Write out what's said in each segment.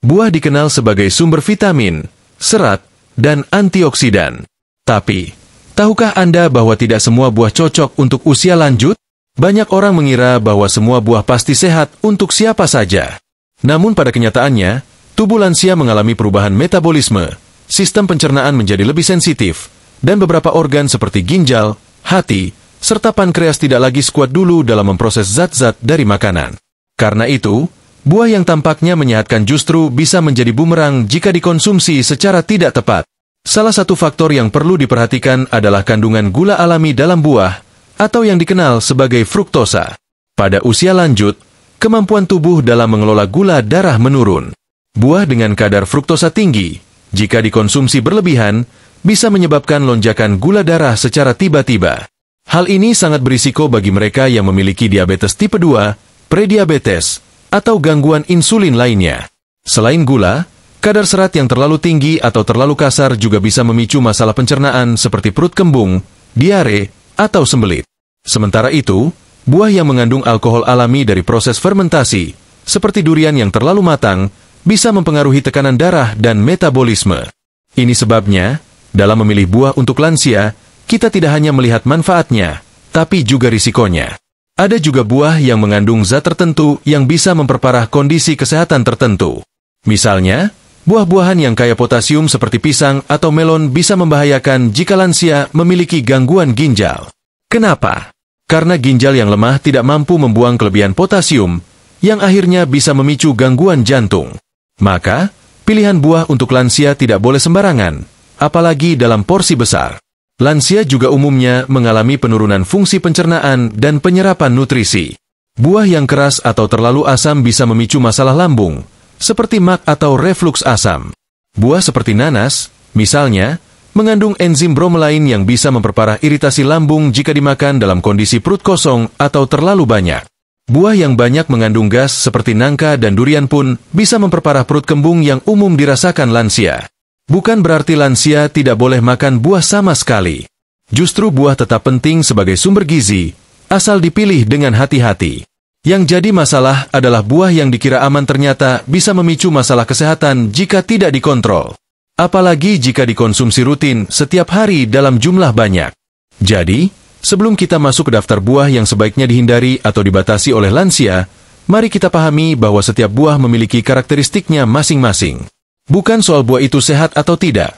Buah dikenal sebagai sumber vitamin, serat, dan antioksidan. Tapi, tahukah Anda bahwa tidak semua buah cocok untuk usia lanjut? Banyak orang mengira bahwa semua buah pasti sehat untuk siapa saja. Namun pada kenyataannya, tubuh lansia mengalami perubahan metabolisme, sistem pencernaan menjadi lebih sensitif, dan beberapa organ seperti ginjal, hati, serta pankreas tidak lagi sekuat dulu dalam memproses zat-zat dari makanan. Karena itu, buah yang tampaknya menyehatkan justru bisa menjadi bumerang jika dikonsumsi secara tidak tepat. Salah satu faktor yang perlu diperhatikan adalah kandungan gula alami dalam buah, atau yang dikenal sebagai fruktosa. Pada usia lanjut, kemampuan tubuh dalam mengelola gula darah menurun. Buah dengan kadar fruktosa tinggi, jika dikonsumsi berlebihan, bisa menyebabkan lonjakan gula darah secara tiba-tiba. Hal ini sangat berisiko bagi mereka yang memiliki diabetes tipe 2, prediabetes, atau gangguan insulin lainnya. Selain gula, kadar serat yang terlalu tinggi atau terlalu kasar juga bisa memicu masalah pencernaan seperti perut kembung, diare, atau sembelit. Sementara itu, buah yang mengandung alkohol alami dari proses fermentasi, seperti durian yang terlalu matang, bisa mempengaruhi tekanan darah dan metabolisme. Ini sebabnya, dalam memilih buah untuk lansia, kita tidak hanya melihat manfaatnya, tapi juga risikonya. Ada juga buah yang mengandung zat tertentu yang bisa memperparah kondisi kesehatan tertentu. Misalnya, buah-buahan yang kaya potasium seperti pisang atau melon bisa membahayakan jika lansia memiliki gangguan ginjal. Kenapa? Karena ginjal yang lemah tidak mampu membuang kelebihan potasium, yang akhirnya bisa memicu gangguan jantung. Maka, pilihan buah untuk lansia tidak boleh sembarangan, apalagi dalam porsi besar. Lansia juga umumnya mengalami penurunan fungsi pencernaan dan penyerapan nutrisi. Buah yang keras atau terlalu asam bisa memicu masalah lambung, seperti MAC atau refluks asam. Buah seperti nanas, misalnya, mengandung enzim bromelain yang bisa memperparah iritasi lambung jika dimakan dalam kondisi perut kosong atau terlalu banyak. Buah yang banyak mengandung gas seperti nangka dan durian pun bisa memperparah perut kembung yang umum dirasakan lansia. Bukan berarti lansia tidak boleh makan buah sama sekali. Justru buah tetap penting sebagai sumber gizi, asal dipilih dengan hati-hati. Yang jadi masalah adalah buah yang dikira aman ternyata bisa memicu masalah kesehatan jika tidak dikontrol. Apalagi jika dikonsumsi rutin setiap hari dalam jumlah banyak. Jadi, sebelum kita masuk ke daftar buah yang sebaiknya dihindari atau dibatasi oleh lansia, mari kita pahami bahwa setiap buah memiliki karakteristiknya masing-masing. Bukan soal buah itu sehat atau tidak,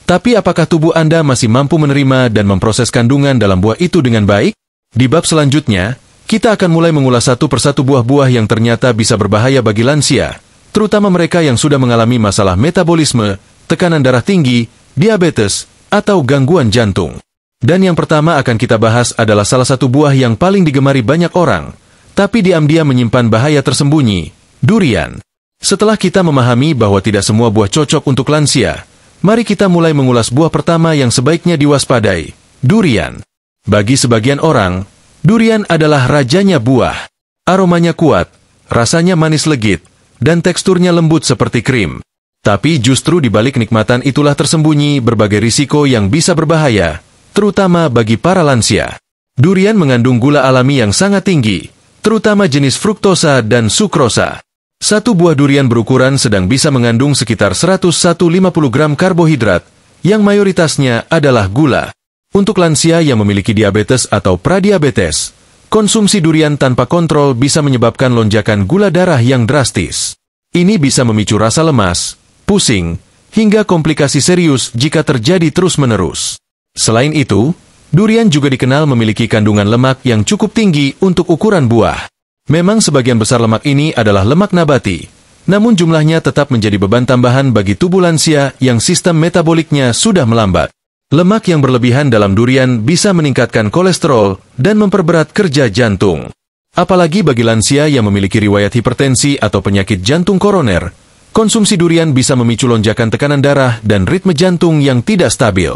tapi apakah tubuh Anda masih mampu menerima dan memproses kandungan dalam buah itu dengan baik? Di bab selanjutnya, kita akan mulai mengulas satu persatu buah-buah yang ternyata bisa berbahaya bagi lansia, terutama mereka yang sudah mengalami masalah metabolisme, tekanan darah tinggi, diabetes, atau gangguan jantung. Dan yang pertama akan kita bahas adalah salah satu buah yang paling digemari banyak orang, tapi diam-diam menyimpan bahaya tersembunyi, durian. Setelah kita memahami bahwa tidak semua buah cocok untuk lansia, mari kita mulai mengulas buah pertama yang sebaiknya diwaspadai, durian. Bagi sebagian orang, durian adalah rajanya buah. Aromanya kuat, rasanya manis legit, dan teksturnya lembut seperti krim. Tapi justru di balik kenikmatan itulah tersembunyi berbagai risiko yang bisa berbahaya, terutama bagi para lansia. Durian mengandung gula alami yang sangat tinggi, terutama jenis fruktosa dan sukrosa. Satu buah durian berukuran sedang bisa mengandung sekitar 150 gram karbohidrat, yang mayoritasnya adalah gula. Untuk lansia yang memiliki diabetes atau pradiabetes, konsumsi durian tanpa kontrol bisa menyebabkan lonjakan gula darah yang drastis. Ini bisa memicu rasa lemas, pusing, hingga komplikasi serius jika terjadi terus-menerus. Selain itu, durian juga dikenal memiliki kandungan lemak yang cukup tinggi untuk ukuran buah. Memang sebagian besar lemak ini adalah lemak nabati, namun jumlahnya tetap menjadi beban tambahan bagi tubuh lansia yang sistem metaboliknya sudah melambat. Lemak yang berlebihan dalam durian bisa meningkatkan kolesterol dan memperberat kerja jantung. Apalagi bagi lansia yang memiliki riwayat hipertensi atau penyakit jantung koroner, konsumsi durian bisa memicu lonjakan tekanan darah dan ritme jantung yang tidak stabil.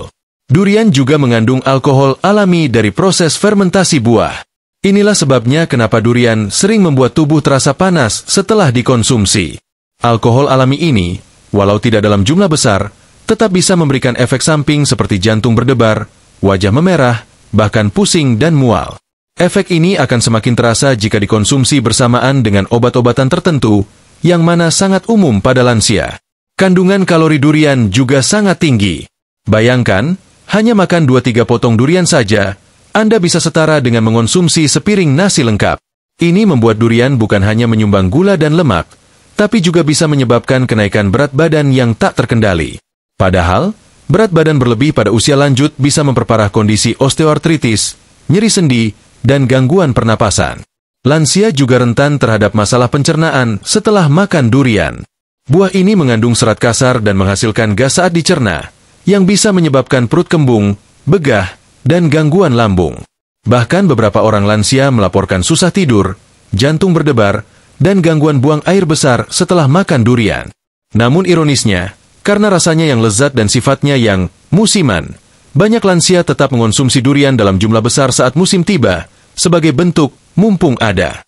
Durian juga mengandung alkohol alami dari proses fermentasi buah. Inilah sebabnya kenapa durian sering membuat tubuh terasa panas setelah dikonsumsi. Alkohol alami ini, walau tidak dalam jumlah besar, tetap bisa memberikan efek samping seperti jantung berdebar, wajah memerah, bahkan pusing dan mual. Efek ini akan semakin terasa jika dikonsumsi bersamaan dengan obat-obatan tertentu, yang mana sangat umum pada lansia. Kandungan kalori durian juga sangat tinggi. Bayangkan, hanya makan 2-3 potong durian saja, Anda bisa setara dengan mengonsumsi sepiring nasi lengkap. Ini membuat durian bukan hanya menyumbang gula dan lemak, tapi juga bisa menyebabkan kenaikan berat badan yang tak terkendali. Padahal, berat badan berlebih pada usia lanjut bisa memperparah kondisi osteoartritis, nyeri sendi, dan gangguan pernapasan. Lansia juga rentan terhadap masalah pencernaan setelah makan durian. Buah ini mengandung serat kasar dan menghasilkan gas saat dicerna, yang bisa menyebabkan perut kembung, begah, dan gangguan lambung. Bahkan beberapa orang lansia melaporkan susah tidur, jantung berdebar, dan gangguan buang air besar setelah makan durian. Namun ironisnya, karena rasanya yang lezat dan sifatnya yang musiman, banyak lansia tetap mengonsumsi durian dalam jumlah besar saat musim tiba, sebagai bentuk mumpung ada.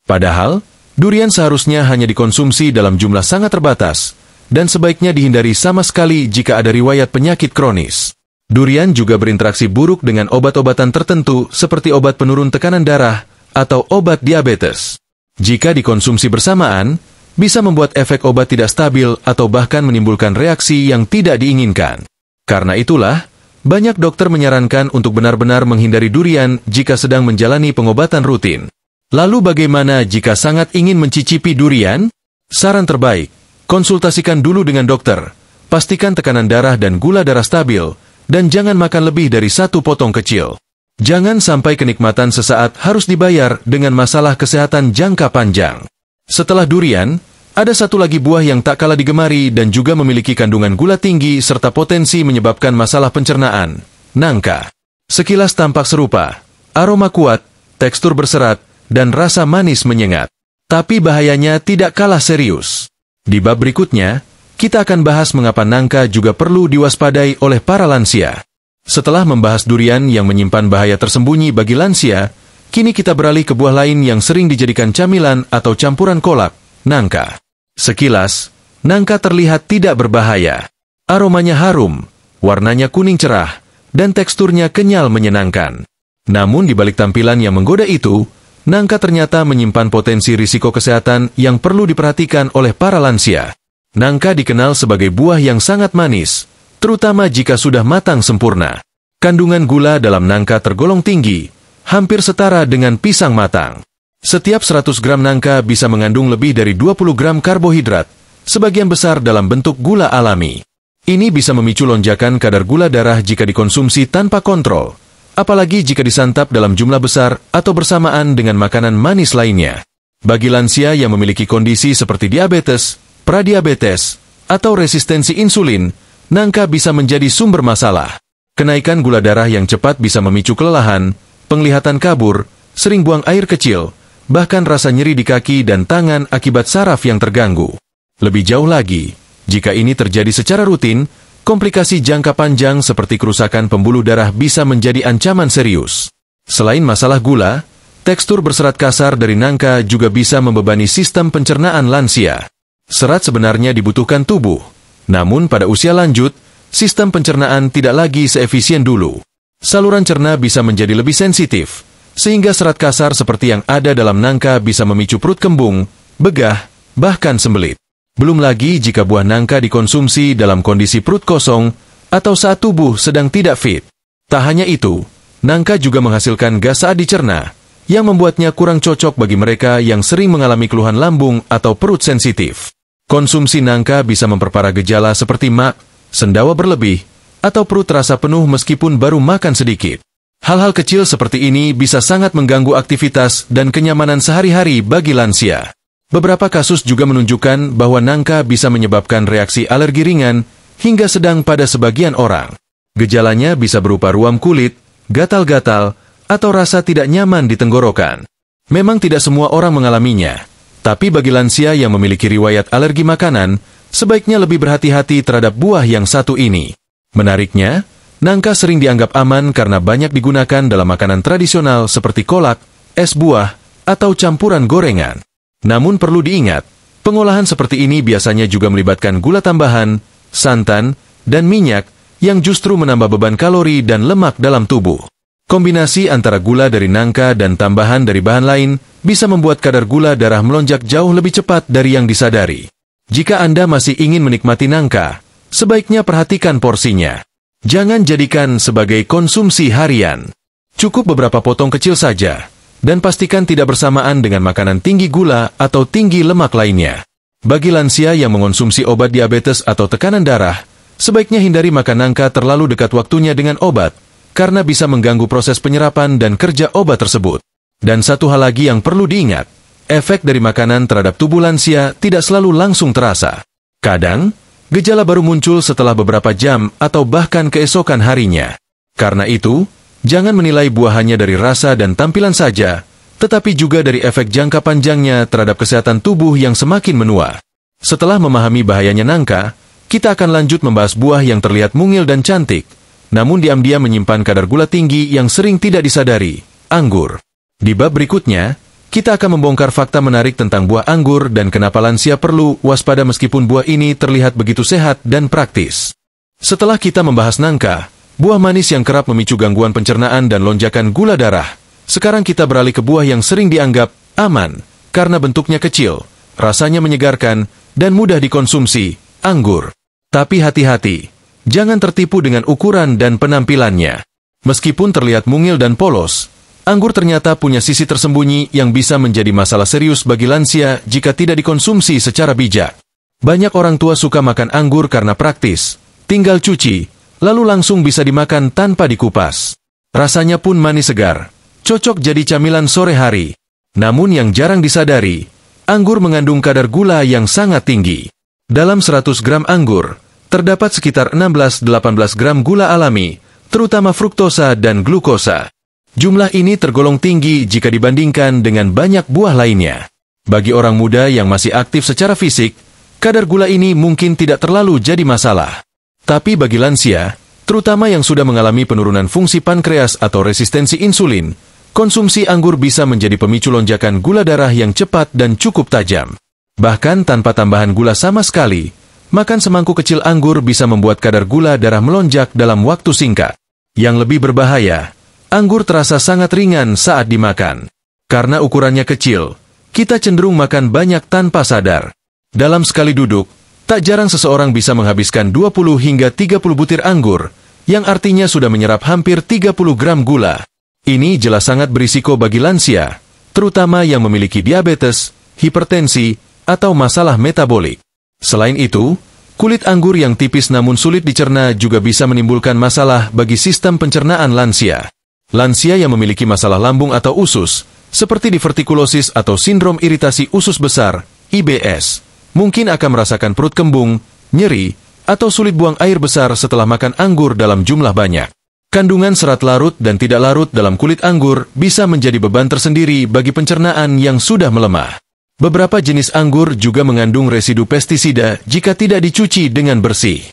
Padahal, durian seharusnya hanya dikonsumsi dalam jumlah sangat terbatas, dan sebaiknya dihindari sama sekali jika ada riwayat penyakit kronis. Durian juga berinteraksi buruk dengan obat-obatan tertentu seperti obat penurun tekanan darah atau obat diabetes. Jika dikonsumsi bersamaan, bisa membuat efek obat tidak stabil atau bahkan menimbulkan reaksi yang tidak diinginkan. Karena itulah, banyak dokter menyarankan untuk benar-benar menghindari durian jika sedang menjalani pengobatan rutin. Lalu bagaimana jika sangat ingin mencicipi durian? Saran terbaik, konsultasikan dulu dengan dokter. Pastikan tekanan darah dan gula darah stabil, dan jangan makan lebih dari 1 potong kecil. Jangan sampai kenikmatan sesaat harus dibayar dengan masalah kesehatan jangka panjang. Setelah durian, ada satu lagi buah yang tak kalah digemari dan juga memiliki kandungan gula tinggi serta potensi menyebabkan masalah pencernaan, nangka. Sekilas tampak serupa, aroma kuat, tekstur berserat, dan rasa manis menyengat. Tapi bahayanya tidak kalah serius. Di bab berikutnya, kita akan bahas mengapa nangka juga perlu diwaspadai oleh para lansia. Setelah membahas durian yang menyimpan bahaya tersembunyi bagi lansia, kini kita beralih ke buah lain yang sering dijadikan camilan atau campuran kolak, nangka. Sekilas, nangka terlihat tidak berbahaya. Aromanya harum, warnanya kuning cerah, dan teksturnya kenyal menyenangkan. Namun di balik tampilan yang menggoda itu, nangka ternyata menyimpan potensi risiko kesehatan yang perlu diperhatikan oleh para lansia. Nangka dikenal sebagai buah yang sangat manis, terutama jika sudah matang sempurna. Kandungan gula dalam nangka tergolong tinggi, hampir setara dengan pisang matang. Setiap 100 gram nangka bisa mengandung lebih dari 20 gram karbohidrat, sebagian besar dalam bentuk gula alami. Ini bisa memicu lonjakan kadar gula darah jika dikonsumsi tanpa kontrol, apalagi jika disantap dalam jumlah besar atau bersamaan dengan makanan manis lainnya. Bagi lansia yang memiliki kondisi seperti diabetes, pradiabetes, atau resistensi insulin, nangka bisa menjadi sumber masalah. Kenaikan gula darah yang cepat bisa memicu kelelahan, penglihatan kabur, sering buang air kecil, bahkan rasa nyeri di kaki dan tangan akibat saraf yang terganggu. Lebih jauh lagi, jika ini terjadi secara rutin, komplikasi jangka panjang seperti kerusakan pembuluh darah bisa menjadi ancaman serius. Selain masalah gula, tekstur berserat kasar dari nangka juga bisa membebani sistem pencernaan lansia. Serat sebenarnya dibutuhkan tubuh, namun pada usia lanjut, sistem pencernaan tidak lagi seefisien dulu. Saluran cerna bisa menjadi lebih sensitif, sehingga serat kasar seperti yang ada dalam nangka bisa memicu perut kembung, begah, bahkan sembelit. Belum lagi jika buah nangka dikonsumsi dalam kondisi perut kosong atau saat tubuh sedang tidak fit. Tak hanya itu, nangka juga menghasilkan gas saat dicerna, yang membuatnya kurang cocok bagi mereka yang sering mengalami keluhan lambung atau perut sensitif. Konsumsi nangka bisa memperparah gejala seperti maag, sendawa berlebih, atau perut terasa penuh meskipun baru makan sedikit. Hal-hal kecil seperti ini bisa sangat mengganggu aktivitas dan kenyamanan sehari-hari bagi lansia. Beberapa kasus juga menunjukkan bahwa nangka bisa menyebabkan reaksi alergi ringan hingga sedang pada sebagian orang. Gejalanya bisa berupa ruam kulit, gatal-gatal, atau rasa tidak nyaman di tenggorokan. Memang tidak semua orang mengalaminya, tapi bagi lansia yang memiliki riwayat alergi makanan, sebaiknya lebih berhati-hati terhadap buah yang satu ini. Menariknya, nangka sering dianggap aman karena banyak digunakan dalam makanan tradisional seperti kolak, es buah, atau campuran gorengan. Namun perlu diingat, pengolahan seperti ini biasanya juga melibatkan gula tambahan, santan, dan minyak yang justru menambah beban kalori dan lemak dalam tubuh. Kombinasi antara gula dari nangka dan tambahan dari bahan lain bisa membuat kadar gula darah melonjak jauh lebih cepat dari yang disadari. Jika Anda masih ingin menikmati nangka, sebaiknya perhatikan porsinya. Jangan jadikan sebagai konsumsi harian. Cukup beberapa potong kecil saja, dan pastikan tidak bersamaan dengan makanan tinggi gula atau tinggi lemak lainnya. Bagi lansia yang mengonsumsi obat diabetes atau tekanan darah, sebaiknya hindari makan nangka terlalu dekat waktunya dengan obat, karena bisa mengganggu proses penyerapan dan kerja obat tersebut. Dan satu hal lagi yang perlu diingat, efek dari makanan terhadap tubuh lansia tidak selalu langsung terasa. Kadang, gejala baru muncul setelah beberapa jam atau bahkan keesokan harinya. Karena itu, jangan menilai buah hanya dari rasa dan tampilan saja, tetapi juga dari efek jangka panjangnya terhadap kesehatan tubuh yang semakin menua. Setelah memahami bahayanya nangka, kita akan lanjut membahas buah yang terlihat mungil dan cantik, namun diam-diam menyimpan kadar gula tinggi yang sering tidak disadari, anggur. Di bab berikutnya, kita akan membongkar fakta menarik tentang buah anggur dan kenapa lansia perlu waspada meskipun buah ini terlihat begitu sehat dan praktis. Setelah kita membahas nangka, buah manis yang kerap memicu gangguan pencernaan dan lonjakan gula darah, sekarang kita beralih ke buah yang sering dianggap aman, karena bentuknya kecil, rasanya menyegarkan, dan mudah dikonsumsi, anggur. Tapi hati-hati, jangan tertipu dengan ukuran dan penampilannya. Meskipun terlihat mungil dan polos, anggur ternyata punya sisi tersembunyi yang bisa menjadi masalah serius bagi lansia jika tidak dikonsumsi secara bijak. Banyak orang tua suka makan anggur karena praktis, tinggal cuci, lalu langsung bisa dimakan tanpa dikupas. Rasanya pun manis segar, cocok jadi camilan sore hari. Namun yang jarang disadari, anggur mengandung kadar gula yang sangat tinggi. Dalam 100 gram anggur, terdapat sekitar 16-18 gram gula alami, terutama fruktosa dan glukosa. Jumlah ini tergolong tinggi jika dibandingkan dengan banyak buah lainnya. Bagi orang muda yang masih aktif secara fisik, kadar gula ini mungkin tidak terlalu jadi masalah. Tapi bagi lansia, terutama yang sudah mengalami penurunan fungsi pankreas atau resistensi insulin, konsumsi anggur bisa menjadi pemicu lonjakan gula darah yang cepat dan cukup tajam. Bahkan tanpa tambahan gula sama sekali, makan semangkuk kecil anggur bisa membuat kadar gula darah melonjak dalam waktu singkat. Yang lebih berbahaya, anggur terasa sangat ringan saat dimakan. Karena ukurannya kecil, kita cenderung makan banyak tanpa sadar. Dalam sekali duduk, tak jarang seseorang bisa menghabiskan 20 hingga 30 butir anggur, yang artinya sudah menyerap hampir 30 gram gula. Ini jelas sangat berisiko bagi lansia, terutama yang memiliki diabetes, hipertensi, atau masalah metabolik. Selain itu, kulit anggur yang tipis namun sulit dicerna juga bisa menimbulkan masalah bagi sistem pencernaan lansia. Lansia yang memiliki masalah lambung atau usus, seperti divertikulosis atau sindrom iritasi usus besar, IBS, mungkin akan merasakan perut kembung, nyeri, atau sulit buang air besar setelah makan anggur dalam jumlah banyak. Kandungan serat larut dan tidak larut dalam kulit anggur bisa menjadi beban tersendiri bagi pencernaan yang sudah melemah. Beberapa jenis anggur juga mengandung residu pestisida jika tidak dicuci dengan bersih.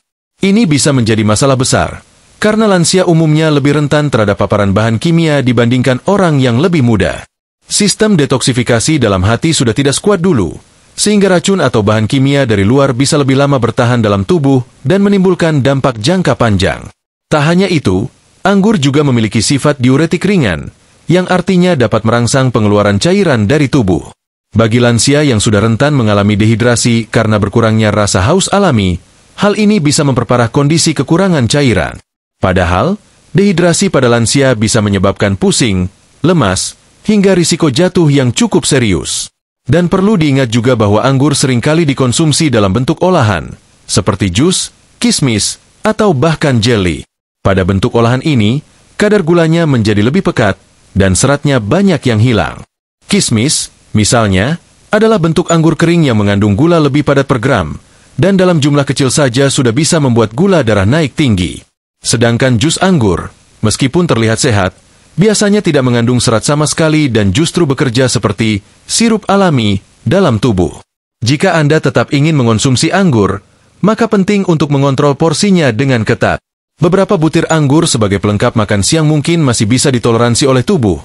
Ini bisa menjadi masalah besar, karena lansia umumnya lebih rentan terhadap paparan bahan kimia dibandingkan orang yang lebih muda. Sistem detoksifikasi dalam hati sudah tidak sekuat dulu, sehingga racun atau bahan kimia dari luar bisa lebih lama bertahan dalam tubuh dan menimbulkan dampak jangka panjang. Tak hanya itu, anggur juga memiliki sifat diuretik ringan, yang artinya dapat merangsang pengeluaran cairan dari tubuh. Bagi lansia yang sudah rentan mengalami dehidrasi karena berkurangnya rasa haus alami, hal ini bisa memperparah kondisi kekurangan cairan. Padahal, dehidrasi pada lansia bisa menyebabkan pusing, lemas, hingga risiko jatuh yang cukup serius. Dan perlu diingat juga bahwa anggur seringkali dikonsumsi dalam bentuk olahan, seperti jus, kismis, atau bahkan jelly. Pada bentuk olahan ini, kadar gulanya menjadi lebih pekat, dan seratnya banyak yang hilang. Kismis, misalnya, adalah bentuk anggur kering yang mengandung gula lebih padat per gram, dan dalam jumlah kecil saja sudah bisa membuat gula darah naik tinggi. Sedangkan jus anggur, meskipun terlihat sehat, biasanya tidak mengandung serat sama sekali dan justru bekerja seperti sirup alami dalam tubuh. Jika Anda tetap ingin mengonsumsi anggur, maka penting untuk mengontrol porsinya dengan ketat. Beberapa butir anggur sebagai pelengkap makan siang mungkin masih bisa ditoleransi oleh tubuh,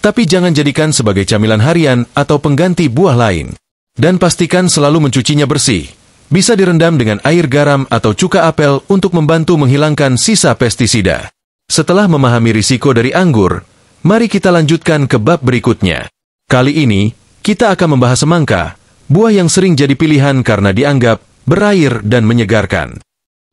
tapi jangan jadikan sebagai camilan harian atau pengganti buah lain. Dan pastikan selalu mencucinya bersih. Bisa direndam dengan air garam atau cuka apel untuk membantu menghilangkan sisa pestisida. Setelah memahami risiko dari anggur, mari kita lanjutkan ke bab berikutnya. Kali ini, kita akan membahas semangka, buah yang sering jadi pilihan karena dianggap berair dan menyegarkan.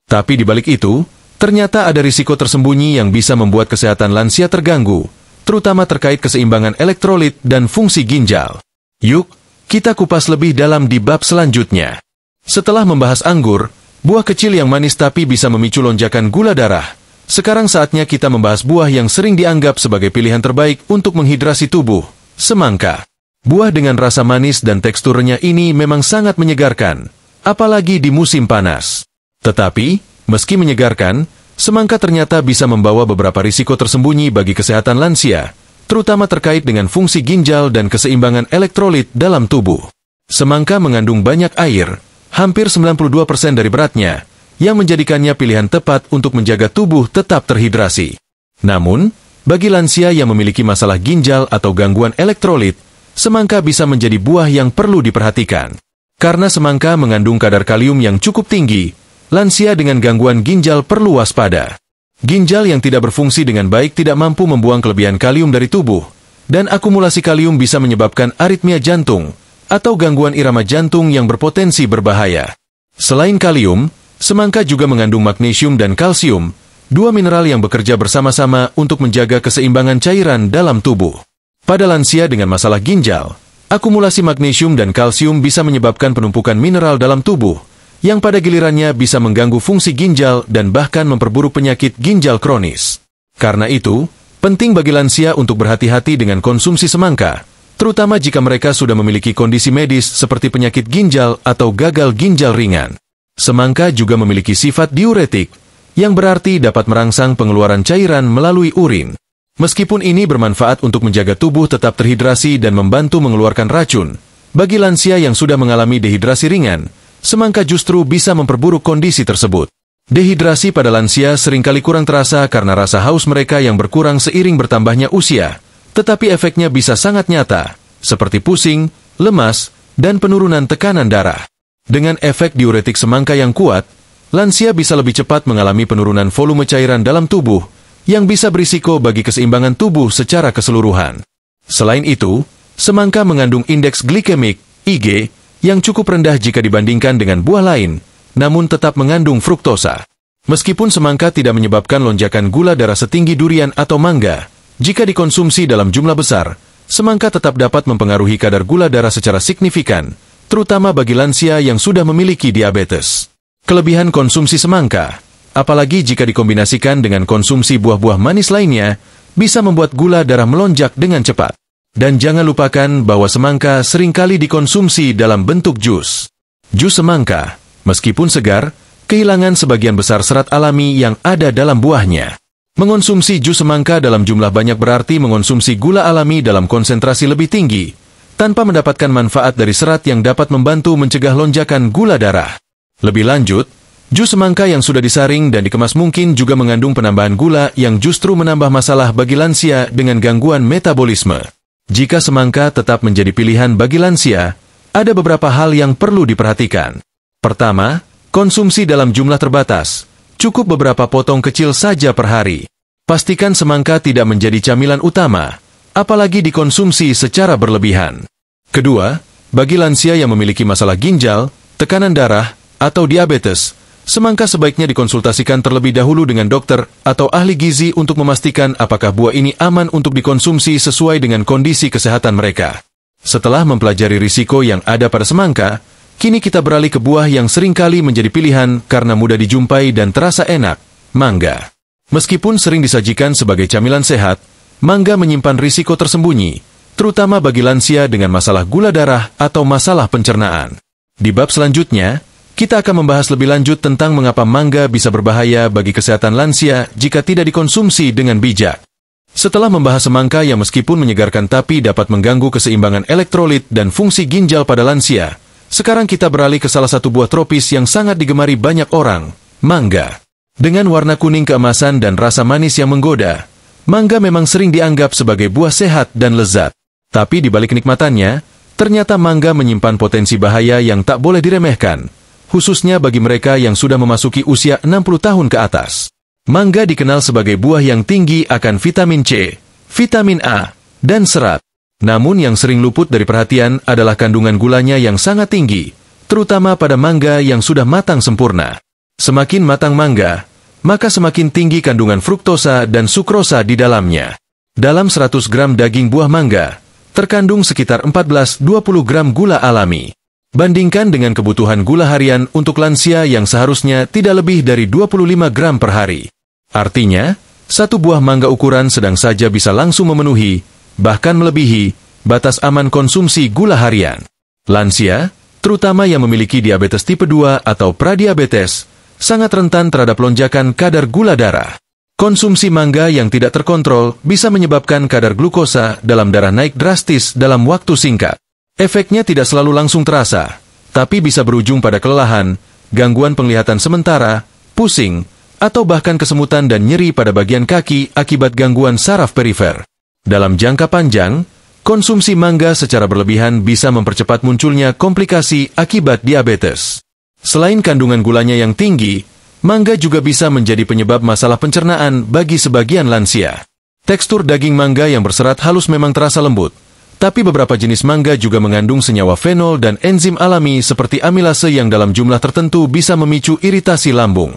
Tapi di balik itu, ternyata ada risiko tersembunyi yang bisa membuat kesehatan lansia terganggu, terutama terkait keseimbangan elektrolit dan fungsi ginjal. Yuk, kita kupas lebih dalam di bab selanjutnya. Setelah membahas anggur, buah kecil yang manis tapi bisa memicu lonjakan gula darah, sekarang saatnya kita membahas buah yang sering dianggap sebagai pilihan terbaik untuk menghidrasi tubuh, semangka. Buah dengan rasa manis dan teksturnya ini memang sangat menyegarkan, apalagi di musim panas. Tetapi, meski menyegarkan, semangka ternyata bisa membawa beberapa risiko tersembunyi bagi kesehatan lansia, terutama terkait dengan fungsi ginjal dan keseimbangan elektrolit dalam tubuh. Semangka mengandung banyak air, hampir 92% dari beratnya, yang menjadikannya pilihan tepat untuk menjaga tubuh tetap terhidrasi. Namun, bagi lansia yang memiliki masalah ginjal atau gangguan elektrolit, semangka bisa menjadi buah yang perlu diperhatikan. Karena semangka mengandung kadar kalium yang cukup tinggi, lansia dengan gangguan ginjal perlu waspada. Ginjal yang tidak berfungsi dengan baik tidak mampu membuang kelebihan kalium dari tubuh, dan akumulasi kalium bisa menyebabkan aritmia jantung atau gangguan irama jantung yang berpotensi berbahaya. Selain kalium, semangka juga mengandung magnesium dan kalsium, dua mineral yang bekerja bersama-sama untuk menjaga keseimbangan cairan dalam tubuh. Pada lansia dengan masalah ginjal, akumulasi magnesium dan kalsium bisa menyebabkan penumpukan mineral dalam tubuh, yang pada gilirannya bisa mengganggu fungsi ginjal dan bahkan memperburuk penyakit ginjal kronis. Karena itu, penting bagi lansia untuk berhati-hati dengan konsumsi semangka, terutama jika mereka sudah memiliki kondisi medis seperti penyakit ginjal atau gagal ginjal ringan. Semangka juga memiliki sifat diuretik, yang berarti dapat merangsang pengeluaran cairan melalui urin. Meskipun ini bermanfaat untuk menjaga tubuh tetap terhidrasi dan membantu mengeluarkan racun, bagi lansia yang sudah mengalami dehidrasi ringan, semangka justru bisa memperburuk kondisi tersebut. Dehidrasi pada lansia seringkali kurang terasa karena rasa haus mereka yang berkurang seiring bertambahnya usia, tetapi efeknya bisa sangat nyata, seperti pusing, lemas, dan penurunan tekanan darah. Dengan efek diuretik semangka yang kuat, lansia bisa lebih cepat mengalami penurunan volume cairan dalam tubuh, yang bisa berisiko bagi keseimbangan tubuh secara keseluruhan. Selain itu, semangka mengandung indeks glikemik, IG, yang cukup rendah jika dibandingkan dengan buah lain, namun tetap mengandung fruktosa. Meskipun semangka tidak menyebabkan lonjakan gula darah setinggi durian atau mangga, jika dikonsumsi dalam jumlah besar, semangka tetap dapat mempengaruhi kadar gula darah secara signifikan, terutama bagi lansia yang sudah memiliki diabetes. Kelebihan konsumsi semangka, apalagi jika dikombinasikan dengan konsumsi buah-buah manis lainnya, bisa membuat gula darah melonjak dengan cepat. Dan jangan lupakan bahwa semangka seringkali dikonsumsi dalam bentuk jus. Jus semangka, meskipun segar, kehilangan sebagian besar serat alami yang ada dalam buahnya. Mengonsumsi jus semangka dalam jumlah banyak berarti mengonsumsi gula alami dalam konsentrasi lebih tinggi, tanpa mendapatkan manfaat dari serat yang dapat membantu mencegah lonjakan gula darah. Lebih lanjut, jus semangka yang sudah disaring dan dikemas mungkin juga mengandung penambahan gula yang justru menambah masalah bagi lansia dengan gangguan metabolisme. Jika semangka tetap menjadi pilihan bagi lansia, ada beberapa hal yang perlu diperhatikan. Pertama, konsumsi dalam jumlah terbatas. Cukup beberapa potong kecil saja per hari. Pastikan semangka tidak menjadi camilan utama, apalagi dikonsumsi secara berlebihan. Kedua, bagi lansia yang memiliki masalah ginjal, tekanan darah, atau diabetes, semangka sebaiknya dikonsultasikan terlebih dahulu dengan dokter atau ahli gizi untuk memastikan apakah buah ini aman untuk dikonsumsi sesuai dengan kondisi kesehatan mereka. Setelah mempelajari risiko yang ada pada semangka, kini kita beralih ke buah yang seringkali menjadi pilihan karena mudah dijumpai dan terasa enak, mangga. Meskipun sering disajikan sebagai camilan sehat, mangga menyimpan risiko tersembunyi, terutama bagi lansia dengan masalah gula darah atau masalah pencernaan. Di bab selanjutnya, kita akan membahas lebih lanjut tentang mengapa mangga bisa berbahaya bagi kesehatan lansia jika tidak dikonsumsi dengan bijak. Setelah membahas semangka yang meskipun menyegarkan tapi dapat mengganggu keseimbangan elektrolit dan fungsi ginjal pada lansia, sekarang kita beralih ke salah satu buah tropis yang sangat digemari banyak orang, mangga. Dengan warna kuning keemasan dan rasa manis yang menggoda, mangga memang sering dianggap sebagai buah sehat dan lezat. Tapi di balik kenikmatannya, ternyata mangga menyimpan potensi bahaya yang tak boleh diremehkan, khususnya bagi mereka yang sudah memasuki usia 60 tahun ke atas. Mangga dikenal sebagai buah yang tinggi akan vitamin C, vitamin A, dan serat. Namun yang sering luput dari perhatian adalah kandungan gulanya yang sangat tinggi, terutama pada mangga yang sudah matang sempurna. Semakin matang mangga, maka semakin tinggi kandungan fruktosa dan sukrosa di dalamnya. Dalam 100 gram daging buah mangga, terkandung sekitar 14-20 gram gula alami. Bandingkan dengan kebutuhan gula harian untuk lansia yang seharusnya tidak lebih dari 25 gram per hari. Artinya, satu buah mangga ukuran sedang saja bisa langsung memenuhi, bahkan melebihi, batas aman konsumsi gula harian. Lansia, terutama yang memiliki diabetes tipe 2 atau pradiabetes, sangat rentan terhadap lonjakan kadar gula darah. Konsumsi mangga yang tidak terkontrol bisa menyebabkan kadar glukosa dalam darah naik drastis dalam waktu singkat. Efeknya tidak selalu langsung terasa, tapi bisa berujung pada kelelahan, gangguan penglihatan sementara, pusing, atau bahkan kesemutan dan nyeri pada bagian kaki akibat gangguan saraf perifer. Dalam jangka panjang, konsumsi mangga secara berlebihan bisa mempercepat munculnya komplikasi akibat diabetes. Selain kandungan gulanya yang tinggi, mangga juga bisa menjadi penyebab masalah pencernaan bagi sebagian lansia. Tekstur daging mangga yang berserat halus memang terasa lembut, tapi beberapa jenis mangga juga mengandung senyawa fenol dan enzim alami seperti amilase yang dalam jumlah tertentu bisa memicu iritasi lambung.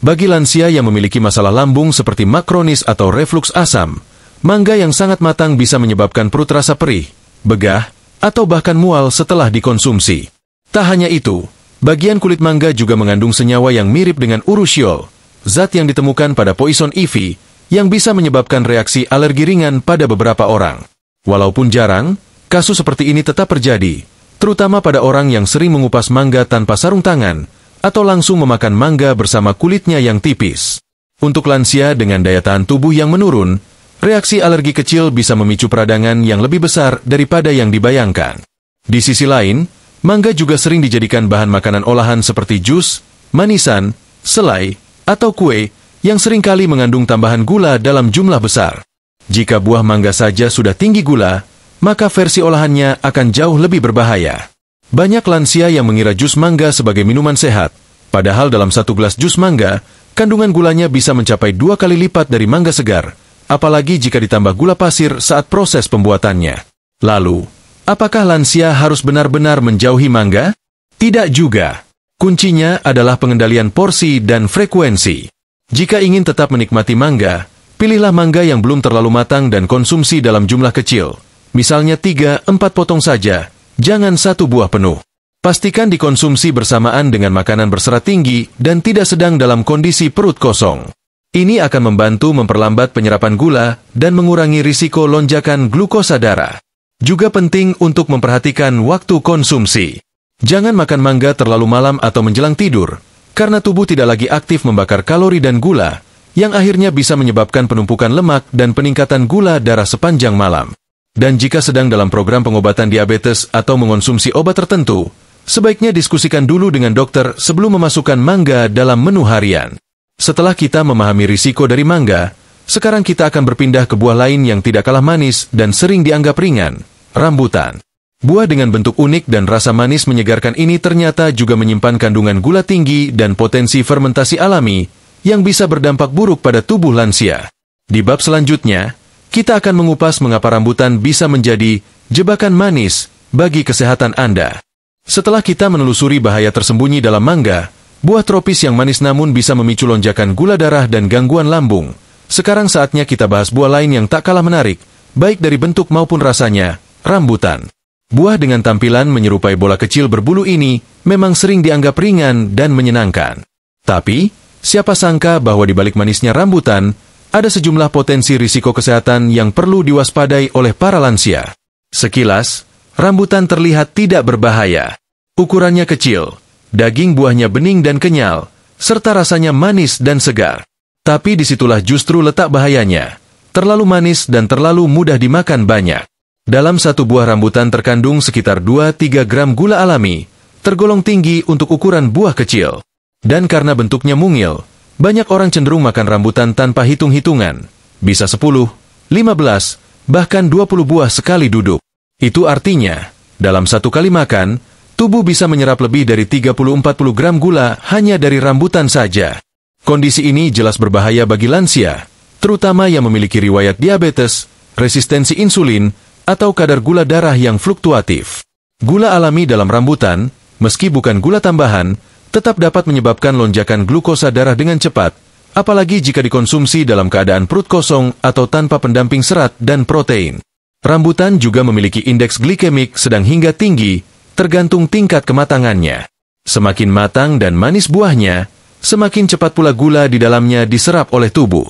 Bagi lansia yang memiliki masalah lambung seperti makronis atau reflux asam, mangga yang sangat matang bisa menyebabkan perut rasa perih, begah, atau bahkan mual setelah dikonsumsi. Tak hanya itu, bagian kulit mangga juga mengandung senyawa yang mirip dengan urushiol, zat yang ditemukan pada poison ivy, yang bisa menyebabkan reaksi alergi ringan pada beberapa orang. Walaupun jarang, kasus seperti ini tetap terjadi, terutama pada orang yang sering mengupas mangga tanpa sarung tangan, atau langsung memakan mangga bersama kulitnya yang tipis. Untuk lansia dengan daya tahan tubuh yang menurun, reaksi alergi kecil bisa memicu peradangan yang lebih besar daripada yang dibayangkan. Di sisi lain, mangga juga sering dijadikan bahan makanan olahan seperti jus, manisan, selai, atau kue, yang seringkali mengandung tambahan gula dalam jumlah besar. Jika buah mangga saja sudah tinggi gula, maka versi olahannya akan jauh lebih berbahaya. Banyak lansia yang mengira jus mangga sebagai minuman sehat, padahal dalam satu gelas jus mangga, kandungan gulanya bisa mencapai 2 kali lipat dari mangga segar, apalagi jika ditambah gula pasir saat proses pembuatannya. Lalu, apakah lansia harus benar-benar menjauhi mangga? Tidak juga. Kuncinya adalah pengendalian porsi dan frekuensi. Jika ingin tetap menikmati mangga, pilihlah mangga yang belum terlalu matang dan konsumsi dalam jumlah kecil. Misalnya 3-4 potong saja, jangan satu buah penuh. Pastikan dikonsumsi bersamaan dengan makanan berserat tinggi dan tidak sedang dalam kondisi perut kosong. Ini akan membantu memperlambat penyerapan gula dan mengurangi risiko lonjakan glukosa darah. Juga penting untuk memperhatikan waktu konsumsi. Jangan makan mangga terlalu malam atau menjelang tidur, karena tubuh tidak lagi aktif membakar kalori dan gula, yang akhirnya bisa menyebabkan penumpukan lemak dan peningkatan gula darah sepanjang malam. Dan jika sedang dalam program pengobatan diabetes atau mengonsumsi obat tertentu, sebaiknya diskusikan dulu dengan dokter sebelum memasukkan mangga dalam menu harian. Setelah kita memahami risiko dari mangga, sekarang kita akan berpindah ke buah lain yang tidak kalah manis dan sering dianggap ringan, rambutan. Buah dengan bentuk unik dan rasa manis menyegarkan ini ternyata juga menyimpan kandungan gula tinggi dan potensi fermentasi alami, yang bisa berdampak buruk pada tubuh lansia. Di bab selanjutnya, kita akan mengupas mengapa rambutan bisa menjadi jebakan manis bagi kesehatan Anda. Setelah kita menelusuri bahaya tersembunyi dalam mangga, buah tropis yang manis namun bisa memicu lonjakan gula darah dan gangguan lambung, sekarang saatnya kita bahas buah lain yang tak kalah menarik, baik dari bentuk maupun rasanya, rambutan. Buah dengan tampilan menyerupai bola kecil berbulu ini memang sering dianggap ringan dan menyenangkan. Tapi, siapa sangka bahwa di balik manisnya rambutan, ada sejumlah potensi risiko kesehatan yang perlu diwaspadai oleh para lansia. Sekilas, rambutan terlihat tidak berbahaya. Ukurannya kecil, daging buahnya bening dan kenyal, serta rasanya manis dan segar. Tapi disitulah justru letak bahayanya. Terlalu manis dan terlalu mudah dimakan banyak. Dalam satu buah rambutan terkandung sekitar 2-3 gram gula alami, tergolong tinggi untuk ukuran buah kecil. Dan karena bentuknya mungil, banyak orang cenderung makan rambutan tanpa hitung-hitungan. Bisa 10, 15, bahkan 20 buah sekali duduk. Itu artinya, dalam satu kali makan, tubuh bisa menyerap lebih dari 30-40 gram gula hanya dari rambutan saja. Kondisi ini jelas berbahaya bagi lansia, terutama yang memiliki riwayat diabetes, resistensi insulin, atau kadar gula darah yang fluktuatif. Gula alami dalam rambutan, meski bukan gula tambahan, tetap dapat menyebabkan lonjakan glukosa darah dengan cepat, apalagi jika dikonsumsi dalam keadaan perut kosong atau tanpa pendamping serat dan protein. Rambutan juga memiliki indeks glikemik sedang hingga tinggi, tergantung tingkat kematangannya. Semakin matang dan manis buahnya, semakin cepat pula gula di dalamnya diserap oleh tubuh.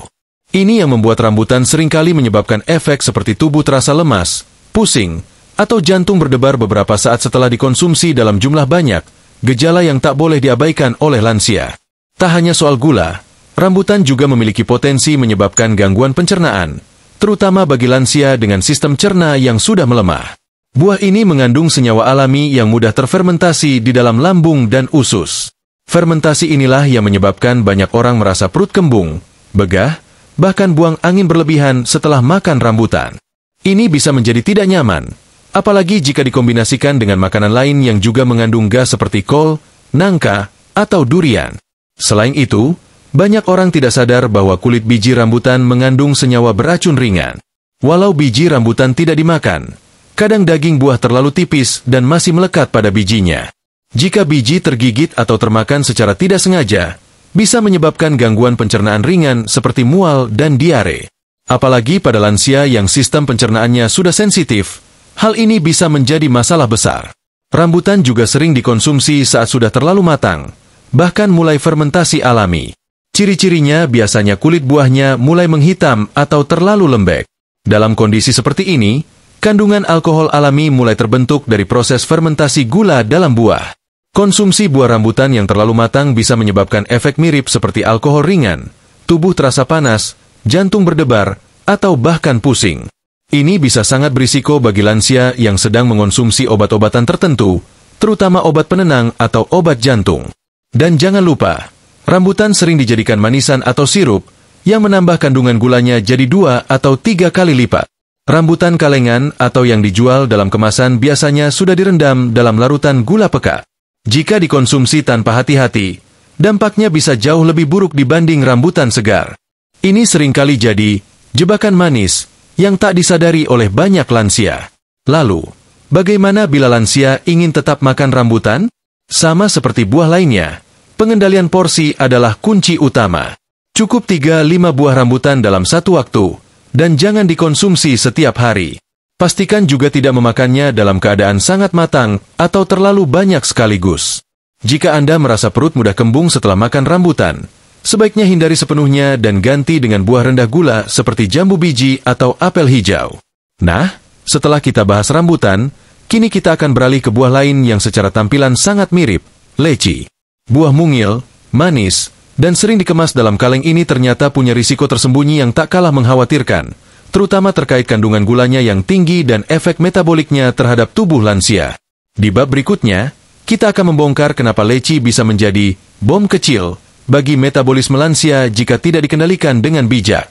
Ini yang membuat rambutan seringkali menyebabkan efek seperti tubuh terasa lemas, pusing, atau jantung berdebar beberapa saat setelah dikonsumsi dalam jumlah banyak, gejala yang tak boleh diabaikan oleh lansia. Tak hanya soal gula, rambutan juga memiliki potensi menyebabkan gangguan pencernaan, terutama bagi lansia dengan sistem cerna yang sudah melemah. Buah ini mengandung senyawa alami yang mudah terfermentasi di dalam lambung dan usus. Fermentasi inilah yang menyebabkan banyak orang merasa perut kembung, begah, bahkan buang angin berlebihan setelah makan rambutan. Ini bisa menjadi tidak nyaman, apalagi jika dikombinasikan dengan makanan lain yang juga mengandung gas seperti kol, nangka, atau durian. Selain itu, banyak orang tidak sadar bahwa kulit biji rambutan mengandung senyawa beracun ringan. Walau biji rambutan tidak dimakan, kadang daging buah terlalu tipis dan masih melekat pada bijinya. Jika biji tergigit atau termakan secara tidak sengaja, bisa menyebabkan gangguan pencernaan ringan seperti mual dan diare. Apalagi pada lansia yang sistem pencernaannya sudah sensitif, hal ini bisa menjadi masalah besar. Rambutan juga sering dikonsumsi saat sudah terlalu matang, bahkan mulai fermentasi alami. Ciri-cirinya biasanya kulit buahnya mulai menghitam atau terlalu lembek. Dalam kondisi seperti ini, kandungan alkohol alami mulai terbentuk dari proses fermentasi gula dalam buah. Konsumsi buah rambutan yang terlalu matang bisa menyebabkan efek mirip seperti alkohol ringan, tubuh terasa panas, jantung berdebar, atau bahkan pusing. Ini bisa sangat berisiko bagi lansia yang sedang mengonsumsi obat-obatan tertentu, terutama obat penenang atau obat jantung. Dan jangan lupa, rambutan sering dijadikan manisan atau sirup, yang menambah kandungan gulanya jadi 2 atau 3 kali lipat. Rambutan kalengan atau yang dijual dalam kemasan biasanya sudah direndam dalam larutan gula pekat. Jika dikonsumsi tanpa hati-hati, dampaknya bisa jauh lebih buruk dibanding rambutan segar. Ini seringkali jadi jebakan manis yang tak disadari oleh banyak lansia. Lalu, bagaimana bila lansia ingin tetap makan rambutan? Sama seperti buah lainnya, pengendalian porsi adalah kunci utama. Cukup 3-5 buah rambutan dalam satu waktu, dan jangan dikonsumsi setiap hari. Pastikan juga tidak memakannya dalam keadaan sangat matang atau terlalu banyak sekaligus. Jika Anda merasa perut mudah kembung setelah makan rambutan, sebaiknya hindari sepenuhnya dan ganti dengan buah rendah gula seperti jambu biji atau apel hijau. Nah, setelah kita bahas rambutan, kini kita akan beralih ke buah lain yang secara tampilan sangat mirip, leci. Buah mungil, manis, dan sering dikemas dalam kaleng ini ternyata punya risiko tersembunyi yang tak kalah mengkhawatirkan, terutama terkait kandungan gulanya yang tinggi dan efek metaboliknya terhadap tubuh lansia. Di bab berikutnya, kita akan membongkar kenapa leci bisa menjadi bom kecil bagi metabolisme lansia jika tidak dikendalikan dengan bijak.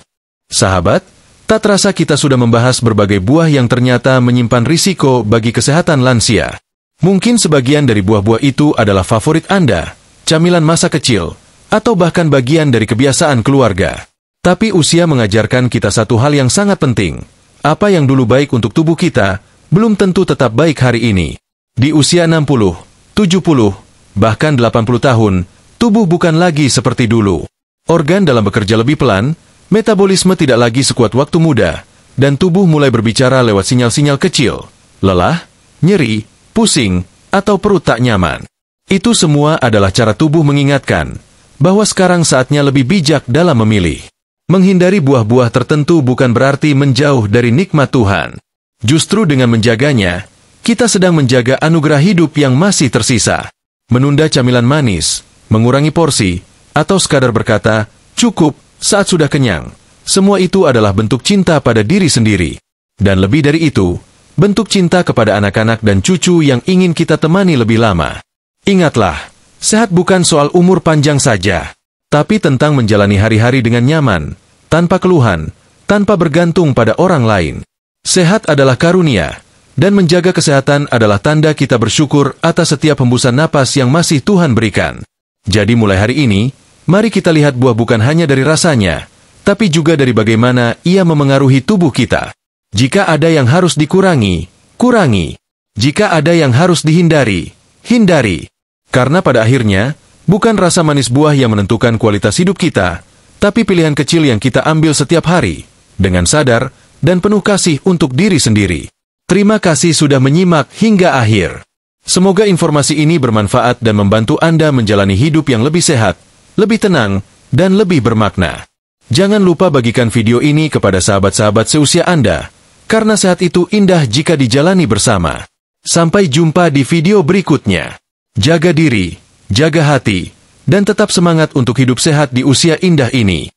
Sahabat, tak terasa kita sudah membahas berbagai buah yang ternyata menyimpan risiko bagi kesehatan lansia. Mungkin sebagian dari buah-buah itu adalah favorit Anda, camilan masa kecil, atau bahkan bagian dari kebiasaan keluarga. Tapi usia mengajarkan kita satu hal yang sangat penting. Apa yang dulu baik untuk tubuh kita, belum tentu tetap baik hari ini. Di usia 60, 70, bahkan 80 tahun, tubuh bukan lagi seperti dulu. Organ dalam bekerja lebih pelan, metabolisme tidak lagi sekuat waktu muda, dan tubuh mulai berbicara lewat sinyal-sinyal kecil, lelah, nyeri, pusing, atau perut tak nyaman. Itu semua adalah cara tubuh mengingatkan bahwa sekarang saatnya lebih bijak dalam memilih. Menghindari buah-buah tertentu bukan berarti menjauh dari nikmat Tuhan. Justru dengan menjaganya, kita sedang menjaga anugerah hidup yang masih tersisa. Menunda camilan manis, mengurangi porsi, atau sekadar berkata, cukup, saat sudah kenyang. Semua itu adalah bentuk cinta pada diri sendiri. Dan lebih dari itu, bentuk cinta kepada anak-anak dan cucu yang ingin kita temani lebih lama. Ingatlah, sehat bukan soal umur panjang saja, tapi tentang menjalani hari-hari dengan nyaman, tanpa keluhan, tanpa bergantung pada orang lain. Sehat adalah karunia, dan menjaga kesehatan adalah tanda kita bersyukur atas setiap hembusan napas yang masih Tuhan berikan. Jadi mulai hari ini, mari kita lihat buah bukan hanya dari rasanya, tapi juga dari bagaimana ia memengaruhi tubuh kita. Jika ada yang harus dikurangi, kurangi. Jika ada yang harus dihindari, hindari. Karena pada akhirnya, bukan rasa manis buah yang menentukan kualitas hidup kita, tapi pilihan kecil yang kita ambil setiap hari, dengan sadar dan penuh kasih untuk diri sendiri. Terima kasih sudah menyimak hingga akhir. Semoga informasi ini bermanfaat dan membantu Anda menjalani hidup yang lebih sehat, lebih tenang, dan lebih bermakna. Jangan lupa bagikan video ini kepada sahabat-sahabat seusia Anda, karena sehat itu indah jika dijalani bersama. Sampai jumpa di video berikutnya. Jaga diri, jaga hati, dan tetap semangat untuk hidup sehat di usia indah ini.